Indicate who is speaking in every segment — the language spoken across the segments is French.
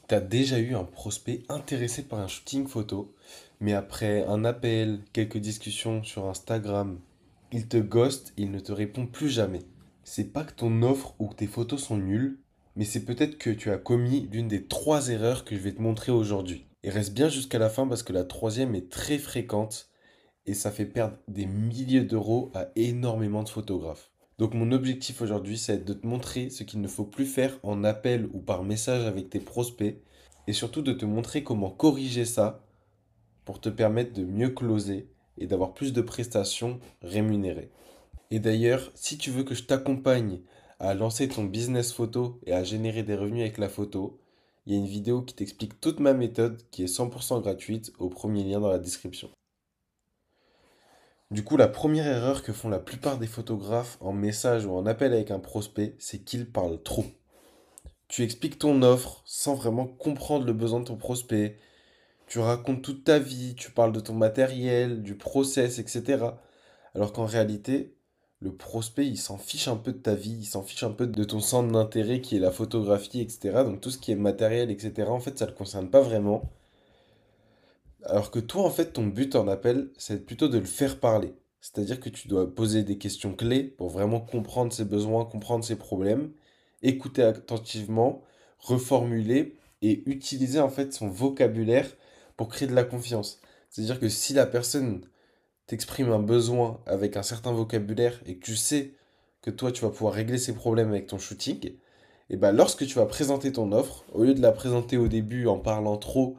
Speaker 1: T'as déjà eu un prospect intéressé par un shooting photo, mais après un appel, quelques discussions sur Instagram, il te ghost, il ne te répond plus jamais. C'est pas que ton offre ou que tes photos sont nulles, mais c'est peut-être que tu as commis l'une des trois erreurs que je vais te montrer aujourd'hui. Et reste bien jusqu'à la fin parce que la troisième est très fréquente et ça fait perdre des milliers d'euros à énormément de photographes. Donc mon objectif aujourd'hui, c'est de te montrer ce qu'il ne faut plus faire en appel ou par message avec tes prospects, et surtout de te montrer comment corriger ça pour te permettre de mieux closer et d'avoir plus de prestations rémunérées. Et d'ailleurs, si tu veux que je t'accompagne à lancer ton business photo et à générer des revenus avec la photo, il y a une vidéo qui t'explique toute ma méthode qui est 100% gratuite au premier lien dans la description. Du coup, la première erreur que font la plupart des photographes en message ou en appel avec un prospect, c'est qu'ils parlent trop. Tu expliques ton offre sans vraiment comprendre le besoin de ton prospect. Tu racontes toute ta vie, tu parles de ton matériel, du process, etc. Alors qu'en réalité, le prospect, il s'en fiche un peu de ta vie, il s'en fiche un peu de ton centre d'intérêt qui est la photographie, etc. Donc tout ce qui est matériel, etc., en fait, ça ne le concerne pas vraiment. Alors que toi, en fait, ton but en appel, c'est plutôt de le faire parler. C'est-à-dire que tu dois poser des questions clés pour vraiment comprendre ses besoins, comprendre ses problèmes, écouter attentivement, reformuler et utiliser en fait son vocabulaire pour créer de la confiance. C'est-à-dire que si la personne t'exprime un besoin avec un certain vocabulaire et que tu sais que toi, tu vas pouvoir régler ses problèmes avec ton shooting, et ben lorsque tu vas présenter ton offre, au lieu de la présenter au début en parlant trop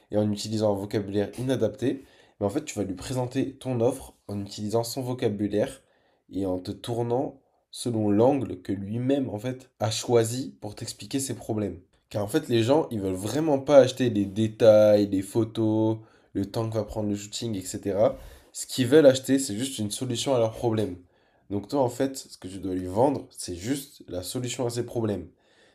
Speaker 1: et en utilisant un vocabulaire inadapté, mais en fait tu vas lui présenter ton offre en utilisant son vocabulaire et en te tournant selon l'angle que lui-même en fait a choisi pour t'expliquer ses problèmes. Car en fait les gens ils veulent vraiment pas acheter les détails, les photos, le temps que va prendre le shooting, etc. Ce qu'ils veulent acheter c'est juste une solution à leurs problèmes. Donc toi en fait ce que tu dois lui vendre c'est juste la solution à ses problèmes.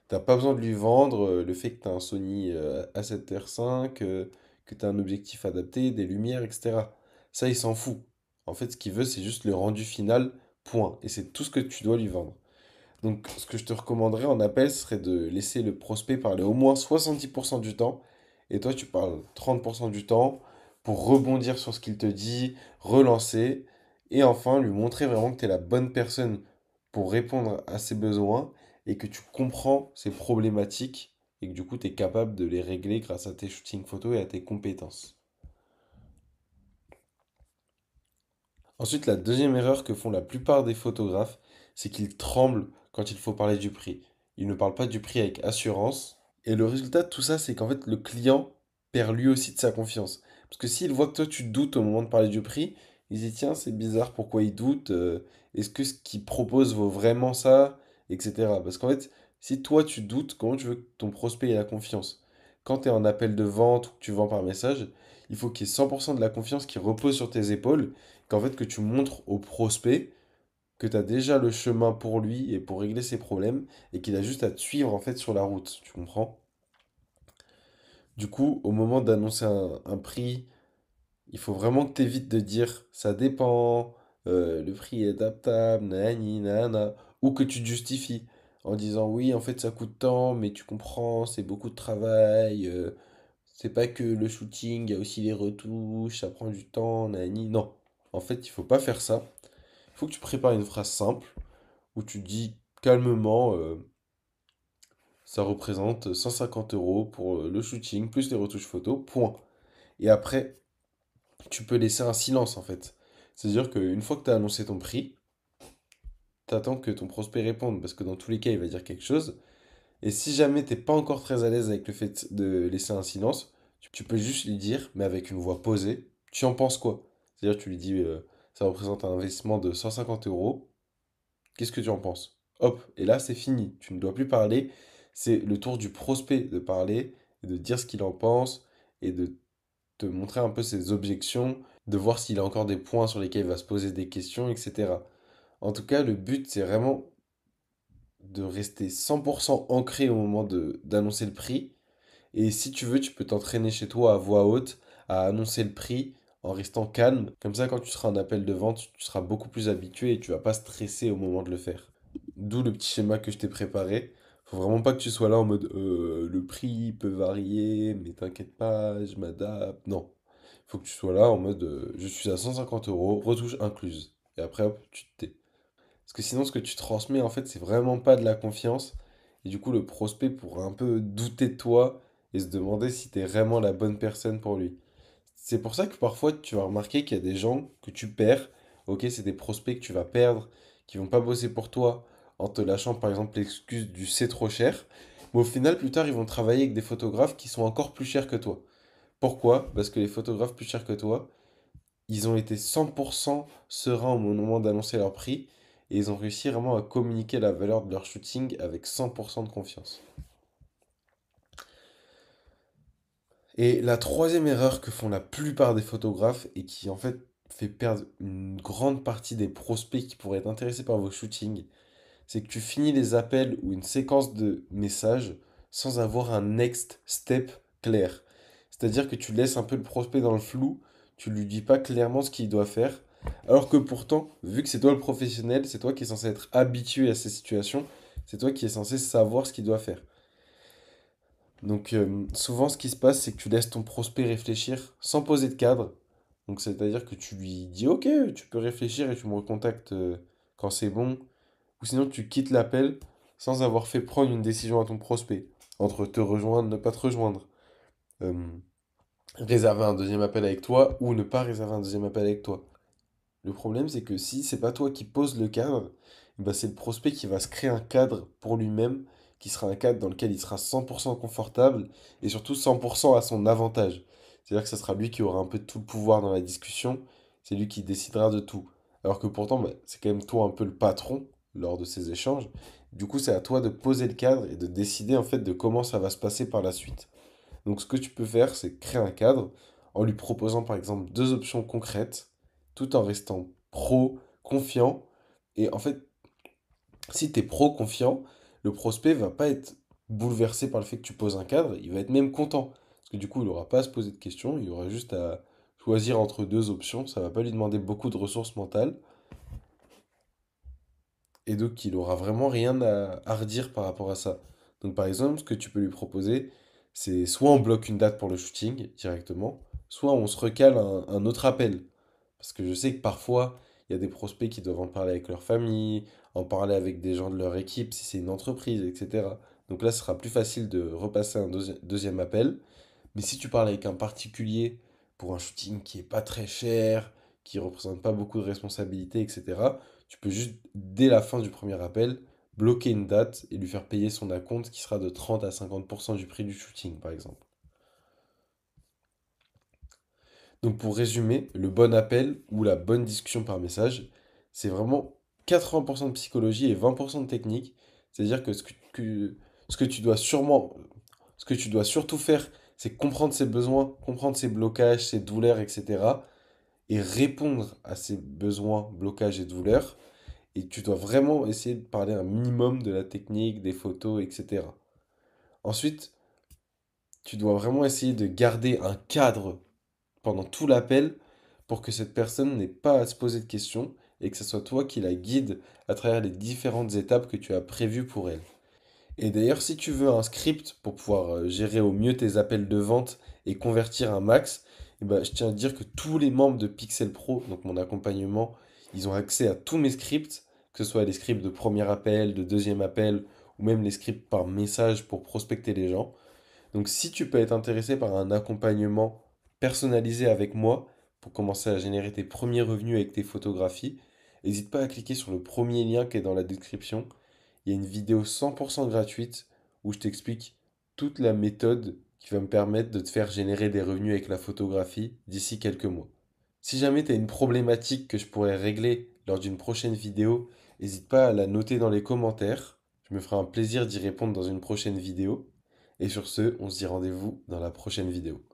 Speaker 1: T'as pas besoin de lui vendre le fait que tu as un Sony A7R5, que tu as un objectif adapté, des lumières, etc. Ça, il s'en fout. En fait, ce qu'il veut, c'est juste le rendu final, point. Et c'est tout ce que tu dois lui vendre. Donc, ce que je te recommanderais en appel serait de laisser le prospect parler au moins 70% du temps. Et toi, tu parles 30% du temps pour rebondir sur ce qu'il te dit, relancer. Et enfin, lui montrer vraiment que tu es la bonne personne pour répondre à ses besoins et que tu comprends ses problématiques et que du coup, tu es capable de les régler grâce à tes shootings photos et à tes compétences. Ensuite, la deuxième erreur que font la plupart des photographes, c'est qu'ils tremblent quand il faut parler du prix. Ils ne parlent pas du prix avec assurance. Et le résultat de tout ça, c'est qu'en fait, le client perd lui aussi de sa confiance. Parce que s'il voit que toi, tu doutes au moment de parler du prix, il se dit, tiens, c'est bizarre, pourquoi il doute? Est-ce que ce qu'il propose vaut vraiment ça? Etc. Parce qu'en fait, si toi, tu doutes, comment tu veux que ton prospect ait la confiance? Quand tu es en appel de vente ou que tu vends par message, il faut qu'il y ait 100% de la confiance qui repose sur tes épaules, qu'en fait, que tu montres au prospect que tu as déjà le chemin pour lui et pour régler ses problèmes et qu'il a juste à te suivre en fait sur la route, tu comprends? Du coup, au moment d'annoncer un prix, il faut vraiment que tu évites de dire ça dépend, le prix est adaptable, nani, nana, ou que tu te justifies en disant oui, en fait ça coûte tant, mais tu comprends, c'est beaucoup de travail, c'est pas que le shooting, il y a aussi les retouches, ça prend du temps, nani. Non, en fait, il faut pas faire ça. Il faut que tu prépares une phrase simple où tu dis calmement ça représente 150 euros pour le shooting plus les retouches photos, point. Et après, tu peux laisser un silence en fait. C'est-à-dire qu'une fois que tu as annoncé ton prix, tu attends que ton prospect réponde parce que dans tous les cas, il va dire quelque chose. Et si jamais t'es pas encore très à l'aise avec le fait de laisser un silence, tu peux juste lui dire, mais avec une voix posée, tu en penses quoi? C'est-à-dire tu lui dis ça représente un investissement de 150 euros. Qu'est-ce que tu en penses? Hop, et là c'est fini. Tu ne dois plus parler. C'est le tour du prospect de parler, et de dire ce qu'il en pense et de te montrer un peu ses objections, de voir s'il a encore des points sur lesquels il va se poser des questions, etc. En tout cas, le but c'est vraiment de rester 100% ancré au moment d'annoncer le prix. Et si tu veux, tu peux t'entraîner chez toi à voix haute à annoncer le prix en restant calme. Comme ça, quand tu seras en appel de vente, tu seras beaucoup plus habitué et tu vas pas stresser au moment de le faire. D'où le petit schéma que je t'ai préparé. Faut vraiment pas que tu sois là en mode le prix peut varier, mais t'inquiète pas, je m'adapte. Non. Faut que tu sois là en mode je suis à 150 euros, retouche incluse. Et après, hop, tu te tais. Parce que sinon, ce que tu transmets, en fait, c'est vraiment pas de la confiance. Et du coup, le prospect pourra un peu douter de toi et se demander si t'es vraiment la bonne personne pour lui. C'est pour ça que parfois, tu vas remarquer qu'il y a des gens que tu perds. Ok, c'est des prospects que tu vas perdre, qui vont pas bosser pour toi en te lâchant par exemple l'excuse du c'est trop cher. Mais au final, plus tard, ils vont travailler avec des photographes qui sont encore plus chers que toi. Pourquoi? Parce que les photographes plus chers que toi, ils ont été 100% sereins au moment d'annoncer leur prix et ils ont réussi vraiment à communiquer la valeur de leur shooting avec 100% de confiance. Et la troisième erreur que font la plupart des photographes et qui en fait fait perdre une grande partie des prospects qui pourraient être intéressés par vos shootings, c'est que tu finis les appels ou une séquence de messages sans avoir un next step clair. C'est-à-dire que tu laisses un peu le prospect dans le flou, tu lui dis pas clairement ce qu'il doit faire, alors que pourtant, vu que c'est toi le professionnel, c'est toi qui es censé être habitué à ces situations, c'est toi qui es censé savoir ce qu'il doit faire. Donc souvent ce qui se passe, c'est que tu laisses ton prospect réfléchir sans poser de cadre. Donc c'est-à-dire que tu lui dis ok, tu peux réfléchir et tu me recontactes quand c'est bon. Ou sinon tu quittes l'appel sans avoir fait prendre une décision à ton prospect. Entre te rejoindre, ne pas te rejoindre. Euh, réserver un deuxième appel avec toi ou ne pas réserver un deuxième appel avec toi. Le problème, c'est que si c'est pas toi qui poses le cadre, bah c'est le prospect qui va se créer un cadre pour lui-même, qui sera un cadre dans lequel il sera 100% confortable et surtout 100% à son avantage. C'est-à-dire que ce sera lui qui aura un peu tout le pouvoir dans la discussion, c'est lui qui décidera de tout. Alors que pourtant, bah, c'est quand même toi un peu le patron lors de ces échanges. Du coup, c'est à toi de poser le cadre et de décider en fait de comment ça va se passer par la suite. Donc ce que tu peux faire, c'est créer un cadre en lui proposant par exemple deux options concrètes, tout en restant pro, confiant. Et en fait, si tu es pro, confiant, le prospect va pas être bouleversé par le fait que tu poses un cadre, il va être même content. Parce que du coup, il n'aura pas à se poser de questions, il aura juste à choisir entre deux options, ça va pas lui demander beaucoup de ressources mentales. Et donc, il aura vraiment rien à redire par rapport à ça. Donc, par exemple, ce que tu peux lui proposer, c'est soit on bloque une date pour le shooting directement, soit on se recale un autre appel. Parce que je sais que parfois, il y a des prospects qui doivent en parler avec leur famille, en parler avec des gens de leur équipe si c'est une entreprise, etc. Donc là, ce sera plus facile de repasser un deuxième appel. Mais si tu parles avec un particulier pour un shooting qui est pas très cher, qui représente pas beaucoup de responsabilités, etc., tu peux juste, dès la fin du premier appel, bloquer une date et lui faire payer son acompte qui sera de 30 à 50% du prix du shooting, par exemple. Donc pour résumer, le bon appel ou la bonne discussion par message, c'est vraiment 80% de psychologie et 20% de technique. C'est-à-dire que ce que tu dois sûrement, ce que tu dois surtout faire, c'est comprendre ses besoins, comprendre ses blocages, ses douleurs, etc. Et répondre à ses besoins, blocages et douleurs. Et tu dois vraiment essayer de parler un minimum de la technique, des photos, etc. Ensuite, tu dois vraiment essayer de garder un cadre pendant tout l'appel pour que cette personne n'ait pas à se poser de questions et que ce soit toi qui la guide à travers les différentes étapes que tu as prévues pour elle. Et d'ailleurs, si tu veux un script pour pouvoir gérer au mieux tes appels de vente et convertir un max, eh ben, je tiens à dire que tous les membres de Pixel Pro, donc mon accompagnement, ils ont accès à tous mes scripts, que ce soit les scripts de premier appel, de deuxième appel, ou même les scripts par message pour prospecter les gens. Donc si tu peux être intéressé par un accompagnement personnalisé avec moi pour commencer à générer tes premiers revenus avec tes photographies, n'hésite pas à cliquer sur le premier lien qui est dans la description. Il y a une vidéo 100% gratuite où je t'explique toute la méthode qui va me permettre de te faire générer des revenus avec la photographie d'ici quelques mois. Si jamais tu as une problématique que je pourrais régler lors d'une prochaine vidéo, n'hésite pas à la noter dans les commentaires. Je me ferai un plaisir d'y répondre dans une prochaine vidéo. Et sur ce, on se dit rendez-vous dans la prochaine vidéo.